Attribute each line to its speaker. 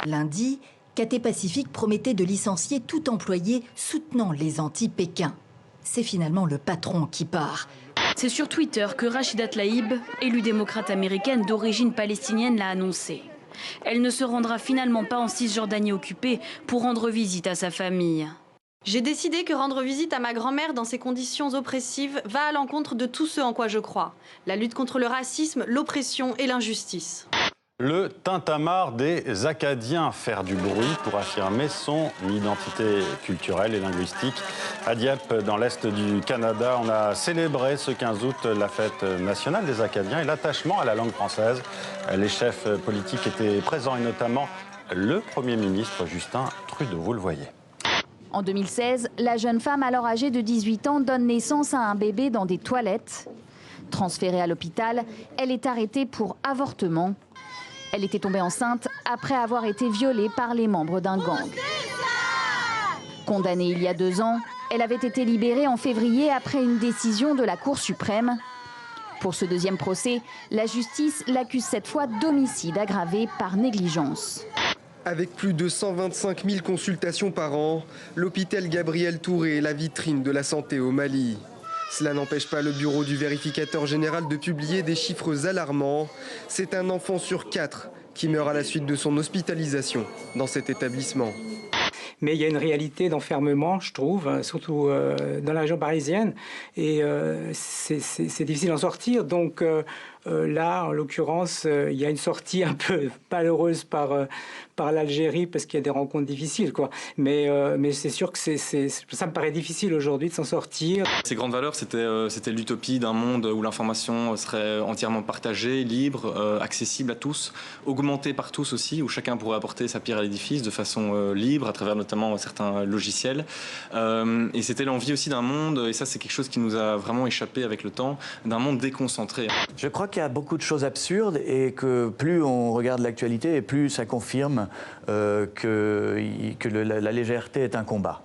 Speaker 1: Lundi, Cathay Pacific promettait de licencier tout employé soutenant les anti-Pékin. C'est finalement le patron qui part.
Speaker 2: C'est sur Twitter que Rachida Tlaib, élue démocrate américaine d'origine palestinienne, l'a annoncé. Elle ne se rendra finalement pas en Cisjordanie occupée pour rendre visite à sa famille.
Speaker 3: J'ai décidé que rendre visite à ma grand-mère dans ces conditions oppressives va à l'encontre de tout ce en quoi je crois. La lutte contre le racisme, l'oppression et l'injustice.
Speaker 4: Le tintamarre des Acadiens, faire du bruit pour affirmer son identité culturelle et linguistique. À Dieppe, dans l'est du Canada, on a célébré ce 15 août la fête nationale des Acadiens et l'attachement à la langue française. Les chefs politiques étaient présents et notamment le Premier ministre Justin Trudeau, vous le voyez.
Speaker 5: En 2016, la jeune femme, alors âgée de 18 ans, donne naissance à un bébé dans des toilettes. Transférée à l'hôpital, elle est arrêtée pour avortement. Elle était tombée enceinte après avoir été violée par les membres d'un gang. Condamnée il y a 2 ans, elle avait été libérée en février après une décision de la Cour suprême. Pour ce deuxième procès, la justice l'accuse cette fois d'homicide aggravé par négligence.
Speaker 6: Avec plus de 125 000 consultations par an, l'hôpital Gabriel Touré est la vitrine de la santé au Mali. Cela n'empêche pas le bureau du vérificateur général de publier des chiffres alarmants. C'est un enfant sur 4 qui meurt à la suite de son hospitalisation dans cet établissement.
Speaker 7: Mais il y a une réalité d'enfermement, je trouve, surtout dans la région parisienne. Et c'est difficile d'en sortir. Donc là, en l'occurrence, il y a une sortie un peu malheureuse par l'Algérie parce qu'il y a des rencontres difficiles, quoi. Mais c'est sûr que ça me paraît difficile aujourd'hui de s'en sortir.
Speaker 8: Ces grandes valeurs, c'était l'utopie d'un monde où l'information serait entièrement partagée, libre, accessible à tous, augmentée par tous aussi, où chacun pourrait apporter sa pierre à l'édifice de façon libre, à travers notamment certains logiciels. Et c'était l'envie aussi d'un monde, et ça c'est quelque chose qui nous a vraiment échappé avec le temps, d'un monde déconcentré.
Speaker 9: Je crois qu'il y a beaucoup de choses absurdes et que plus on regarde l'actualité et plus ça confirme que la légèreté est un combat.